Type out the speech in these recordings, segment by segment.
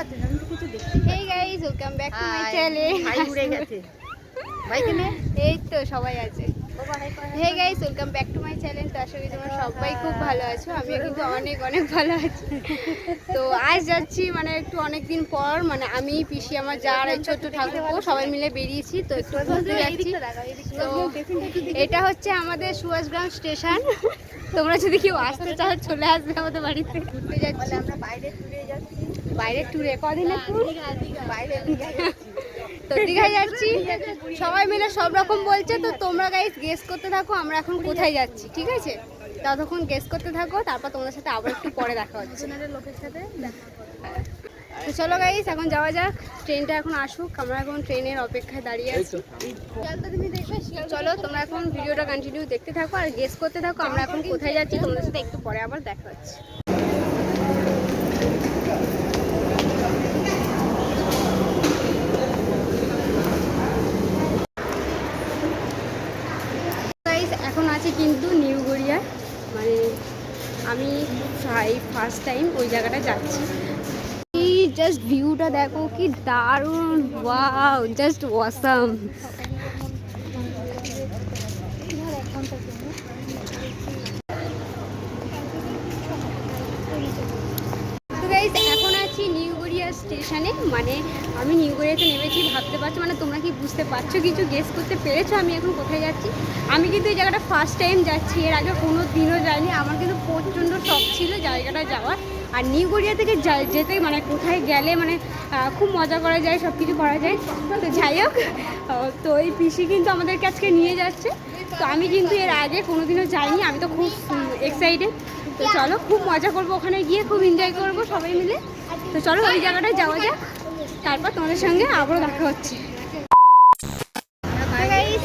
Hey guys, welcome back to my channel. ভাই উড়ে গেছে। ভাই কেনে? এই তো সবাই আছে। Hey guys, welcome back to my channel. তো আশা করি তোমরা সবাই খুব ভালো আছো। আমিও কিন্তু অনেক অনেক ভালো আছি। তো আজ যাচ্ছি মানে একটু অনেক দিন পর মানে আমি পিসি আমার যার ছোট ঠাকুরপো সবাই মিলে বেরিয়েছি তো একটু ঘুরতে যাচ্ছি। তো এটা হচ্ছে আমাদের সুভাষগ্রাম স্টেশন। তোমরা যদি কেউ আসতে চাও চলে আসবে আমাদের বাড়িতে। ঘুরতে যাচ্ছি আমরা বাইরের ট্যুরে যাচ্ছি। বাইরের ট্যুরে কদিনের ট্যুর বাইরে দীঘায় যাচ্ছি। তো দীঘায় যাচ্ছি সবাই মিলে সব রকম বলছে তো তোমরা গাইস গেস করতে থাকো আমরা এখন কোথায় যাচ্ছি ঠিক আছে ততক্ষণ গেস করতে থাকো তারপর তোমাদের সাথে আবার একটু পরে দেখা হচ্ছে লোকের সাথে দেখা তো চলো গাইস এখন যাওয়া যাক ট্রেনটা এখন আসুক আমরা এখন ট্রেনের অপেক্ষায় দাঁড়িয়ে আছি চলো তোমরা এখন ভিডিওটা কন্টিনিউ দেখতে থাকো আর গেস করতে থাকো আমরা এখন কোথায় যাচ্ছি তোমাদের সাথে একটু পরে আবার দেখা হচ্ছে এখন আছে কিন্তু নিউ গড়িয়া মানে আমি ফার্স্ট টাইম ওই জায়গাটা যাচ্ছি এই জাস্ট ভিউটা দেখো কি দারুণ ওয়াও জাস্ট অসাম তো গাইস এখন আছি নিউ গড়িয়া স্টেশনে মানে আমি নিউ গড়িয়াতে নেমেছি ভাবতে পারছো মানে তোমরা কি বুঝতে পারছো কিছু গেস করতে পেরেছো আমি এখন কোথায় যাচ্ছি আমি কিন্তু এই জায়গাটা ফার্স্ট টাইম যাচ্ছি এর আগে কোনো দিনও যাইনি আমার কিন্তু প্রচণ্ড শখ ছিল জায়গাটা যাওয়ার আর নিউ গড়িয়া থেকে যেতে মানে কোথায় গেলে মানে খুব মজা করা যায় সব কিছু করা যায় তো যাই হোক তো এই পিসি কিন্তু আমাদেরকে আজকে নিয়ে যাচ্ছে তো আমি কিন্তু এর আগে কোনোদিনও যাইনি আমি তো খুব এক্সাইটেড তো চলো খুব মজা করবো ওখানে গিয়ে খুব এনজয় করবো সবাই মিলে তো চলো ওই জায়গাটায় যাওয়া যাক তারপর তোমাদের সঙ্গে আবারও দেখা হচ্ছে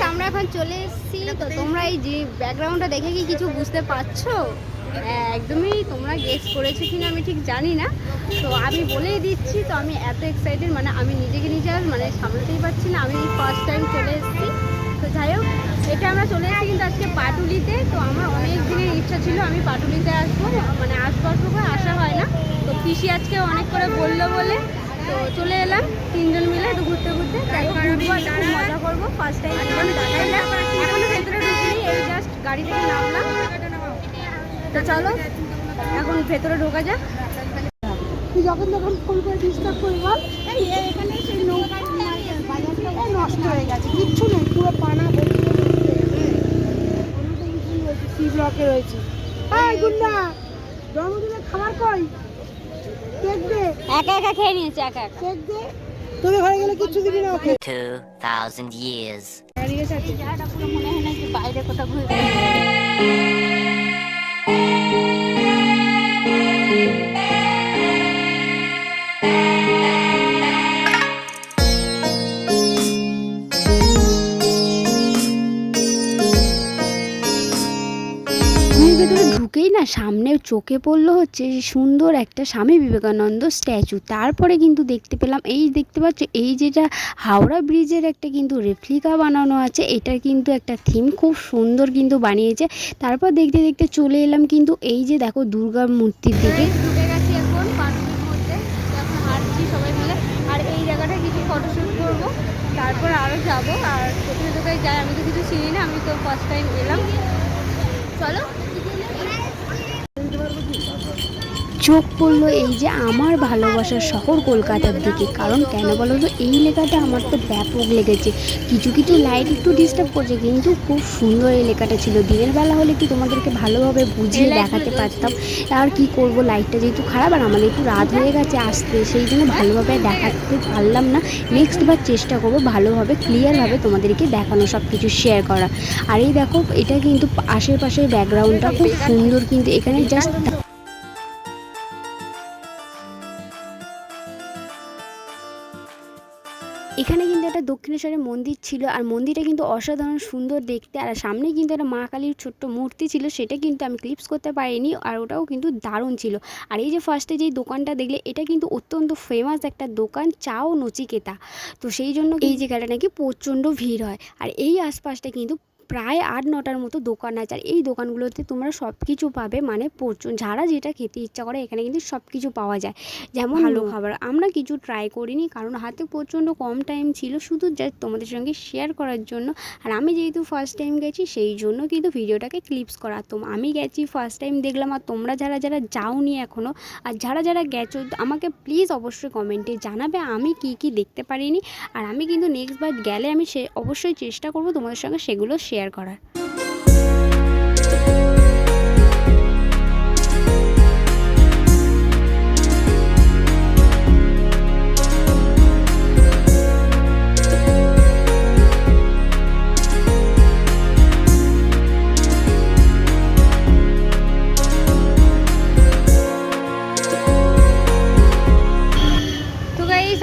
আমরা এখন চলে এসেছি তো তোমরা এই যে ব্যাকগ্রাউন্ডটা দেখে কি কিছু বুঝতে পারছো একদমই তোমরা গেস করেছো কিনা আমি ঠিক জানি না তো আমি বলেই দিচ্ছি তো আমি এত এক্সাইটেড মানে আমি নিজেকে নিজে মানে সামলাতেই পারছি না আমি ফার্স্ট টাইম চলে এসেছি তো যাই হোক এটা আমরা চলে এসেছি কিন্তু আজকে পাটুলিতে তো আমার অনেক দিনের ইচ্ছা ছিল আমি পাটুলিতে আসবো মানে আসবো করে আসা হয় না তো পিসি আজকে অনেক করে বললো বলে তো চলে এলাম তিনজন মিলে একটু ঘুরতে ঘুরতে মজা করবো ফার্স্ট টাইম এখনো ভেতরে ঢুকিনি এই জাস্ট গাড়ি থেকে নামলাম তো চলো এখন ভেতরে ঢোকা যাক তুই যখন তখন ফোন করে ডিস্টার্ব করবি বল এখানে সেই নৌকা নষ্ট হয়ে গেছে কিচ্ছু নেই পুরো পানা সি ব্লকে রয়েছে গুন্ডা জন্মদিনের খাবার কই কেক দে একা একা খেয়ে নিয়েছে একা একা কেক দে তোকে ঘরে গেলে কিচ্ছু দিবি না ওকে 2000 years দাঁড়িয়ে আছে জায়গাটা পুরো মনে হয় না যে বাইরে কোথাও ঘুরে ঢুকেই না সামনে চোখে পড়লো হচ্ছে সুন্দর একটা স্বামী বিবেকানন্দ স্ট্যাচু তারপরে কিন্তু দেখতে পেলাম এই দেখতে পাচ্ছ এই যেটা হাওড়া ব্রিজের একটা কিন্তু রেপ্লিকা বানানো আছে এটার কিন্তু একটা থিম খুব সুন্দর কিন্তু বানিয়েছে তারপর দেখতে দেখতে চলে এলাম কিন্তু এই যে দেখো দুর্গা মূর্তির দিকে ঢুকে গেছি এখন পার্কের মধ্যে এখন হাঁটছি সবাই মিলে আর এই জায়গাটা কিছু ফটোশ্যুট করবো তারপর আরও যাবো আর কোথায় কোথায় যাই আমি তো কিছু চিনি না আমি তো ফার্স্ট টাইম এলাম চলো চোখ পড়লো এই যে আমার ভালোবাসার শহর কলকাতার দিকে কারণ কেন বলো তো এই লেখাটা আমার তো ব্যাপক লেগেছে কিছু কিছু লাইট একটু ডিস্টার্ব করছে কিন্তু খুব সুন্দর এই লেখাটা ছিল দিনের বেলা হলে একটু তোমাদেরকে ভালোভাবে বুঝিয়ে দেখাতে পারতাম আর কি করব লাইটটা যেহেতু খারাপ আর আমাদের একটু রাত হয়ে গেছে আসতে সেই জন্য ভালোভাবে দেখাতে পারলাম না নেক্সট বার চেষ্টা করবো ভালোভাবে ক্লিয়ারভাবে তোমাদেরকে দেখানো সব কিছু শেয়ার করা আর এই দেখো এটা কিন্তু আশেপাশের ব্যাকগ্রাউন্ডটা খুব সুন্দর কিন্তু এখানে জাস্ট এখানে কিন্তু একটা দক্ষিণেশ্বরের মন্দির ছিল আর মন্দিরটা কিন্তু অসাধারণ সুন্দর দেখতে আর সামনে কিন্তু একটা মা কালীর ছোট্ট মূর্তি ছিল সেটা কিন্তু আমি ক্লিপস করতে পারিনি আর ওটাও কিন্তু দারুণ ছিল আর এই যে ফার্স্টে যেই দোকানটা দেখলে এটা কিন্তু অত্যন্ত ফেমাস একটা দোকান চা ও নচিকেতা তো সেই জন্য এই জায়গাটা নাকি প্রচণ্ড ভিড় হয় আর এই আশপাশটা কিন্তু প্রায় 8-9টার মতো দোকান আছে, আর এই দোকানগুলোতে তোমরা সব কিছু পাবে, মানে প্রচুর যারা যেটা খেতে ইচ্ছা করে এখানে কিন্তু সব কিছু পাওয়া যায়। যেমন ভালো খাবার আমরা কিছু ট্রাই করিনি, কারণ হাতে প্রচণ্ড কম টাইম ছিল, শুধু জাস্ট তোমাদের সঙ্গে শেয়ার করার জন্য। আর আমি যেহেতু ফার্স্ট টাইম গেছি সেই জন্য কিন্তু ভিডিওটাকে ক্লিপস করা। তো আমি গেছি ফার্স্ট টাইম দেখলাম, আর তোমরা যারা যারা যাওনি এখনও আর যারা যারা গেছো আমাকে প্লিজ অবশ্যই কমেন্টে জানাবে আমি কি কি দেখতে পারিনি। আর আমি কিন্তু নেক্সট বার গেলে আমি অবশ্যই চেষ্টা করব তোমাদের সঙ্গে সেগুলো শেয়ার করার।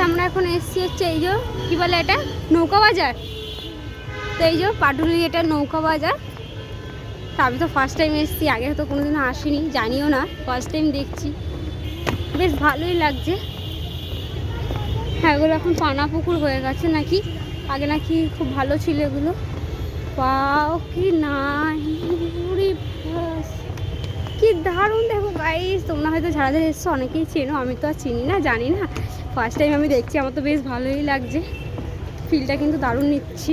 আমরা এখন এসছি হচ্ছে এই যে কী বলে এটা, নৌকা বাজার। তো এই যে পাটুলি, এটা নৌকা বাজার। তো আমি তো ফার্স্ট টাইম এসেছি, আগে তো কোনোদিনও আসিনি, জানিও না, ফার্স্ট টাইম দেখছি, বেশ ভালোই লাগছে। হ্যাঁ, এগুলো এখন পানা পুকুর হয়ে গেছে নাকি, আগে নাকি খুব ভালো ছিল এগুলো। পাও কি নাই, কি দারুণ দেখো গাইস। তোমরা হয়তো যারা যারা এসছো অনেকেই চেনো, আমি তো আর চিনি না, জানি না, ফার্স্ট টাইম আমি দেখছি, আমার তো বেশ ভালোই লাগছে, ফিলটা কিন্তু দারুণ নিচ্ছি।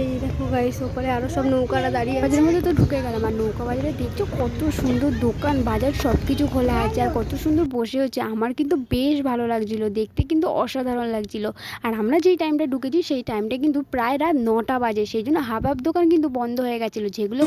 এই দেখো গাইস, ওপরে আরও সব নৌকারা দাঁড়িয়ে আছে। মধ্যে তো ঢুকে গেলাম, আর নৌকা বাজারে দেখছো কত সুন্দর দোকান বাজার সব কিছু খোলা আছে, আর কত সুন্দর বসে হচ্ছে। আমার কিন্তু বেশ ভালো লাগছিলো, দেখতে কিন্তু অসাধারণ লাগছিলো। আর আমরা যেই টাইমটা ঢুকেছি সেই টাইমটা কিন্তু প্রায় রাত 9টা বাজে, সেই জন্য হাফ হাফ দোকান কিন্তু বন্ধ হয়ে গেছিলো, যেগুলো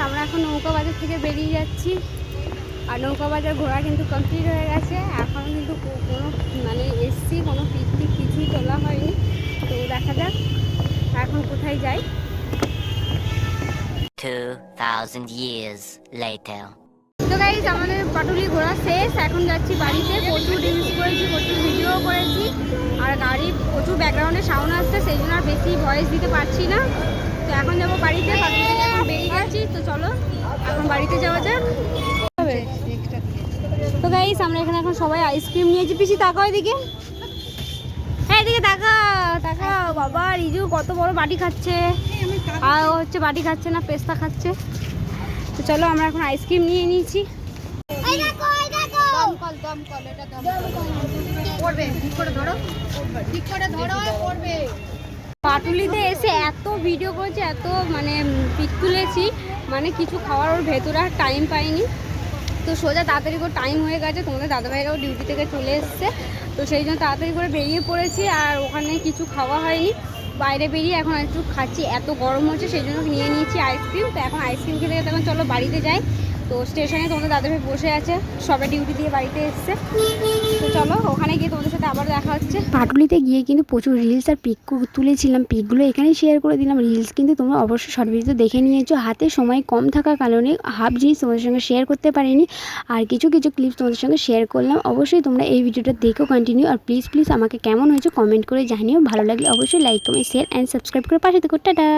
আমরা এখন নৌকা বাজার থেকে বেরিয়ে যাচ্ছি। আর নৌকা বাজার ঘোরা কিন্তু কমপ্লিট হয়ে গেছে, এখনও কিন্তু কোনো মানে এসছি, কোনো পিকনিক কিছুই তোলা হয়নি। তো দেখা যাক এখন কোথায় যাই। 2000 years later. তো গাইস, আমাদের পাটুলি ঘোরা শেষ, এখন যাচ্ছি বাড়িতে। প্রচুর রিলস করেছি, প্রচুর ভিডিও করেছি, আর গাড়ি প্রচুর ব্যাকগ্রাউন্ডে সাউন্ড আসছে, সেই জন্য আর বেশি ভয়েস দিতে পারছি না। তো এখন যাবো বাড়িতে, পাটুলি থেকে এখন বেরিয়ে যাচ্ছি। তো চলো এখন বাড়িতে যাওয়া যাক। তো গাইস, আমরা এখানে এখন সবাই আইসক্রিম নিয়েছি। পিসি তাকাও এদিকে, হ্যাঁ এদিকে তাকা তাকা। বাবা রিজু কত বড় বাটি খাচ্ছে, আর ও হচ্ছে বাটি খাচ্ছে না, পেস্তা খাচ্ছে। তো চলো আমরা এখন আইসক্রিম নিয়ে নিয়েছি। পাটুলিতে এসে এত ভিডিও করেছি, এত মানে পিক তুলেছি, মানে কিছু খাওয়ার ওর ভেতরে আর টাইম পাইনি। তো সোজা তাড়াতাড়ি করে টাইম হয়ে গেছে, তোমাদের দাদাভাইরাও ডিউটি থেকে চলে এসছে, তো সেই জন্য তাড়াতাড়ি করে বেরিয়ে পড়েছি। আর ওখানে কিছু খাওয়া হয়নি, বাইরে বেরিয়ে এখন একটু খাচ্ছি, এত গরম হচ্ছে সেই জন্য নিয়ে নিয়েছি আইসক্রিম। তো এখন আইসক্রিম খেতে খেতে এখন চলো বাড়িতে যাই। তো স্টেশনে তোমাদের দাদাভাই বসে আছে, সবে ডিউটি দিয়ে বাড়িতে এসছে। তো চলো ওখানে গিয়ে তোমাদের সাথে আবার দেখা হচ্ছে। পাটুলিতে গিয়ে কিন্তু প্রচুর রিলস আর পিক তুলেছিলাম, পিকগুলো এখানেই শেয়ার করে দিলাম। রিলস কিন্তু তোমরা অবশ্যই শর্ট ভিডিওতে দেখে নিয়েছো, হাতে সময় কম থাকার কারণে হাফ জিনিস তোমাদের সঙ্গে শেয়ার করতে পারিনি, আর কিছু কিছু ক্লিপস তোমাদের সঙ্গে শেয়ার করলাম। অবশ্যই তোমরা এই ভিডিওটা দেখো কন্টিনিউ, আর প্লিজ প্লিজ আমাকে কেমন হয়েছে কমেন্ট করে জানিও। ভালো লাগলে অবশ্যই like comment share and subscribe করে পাশে থেকো। টাটা।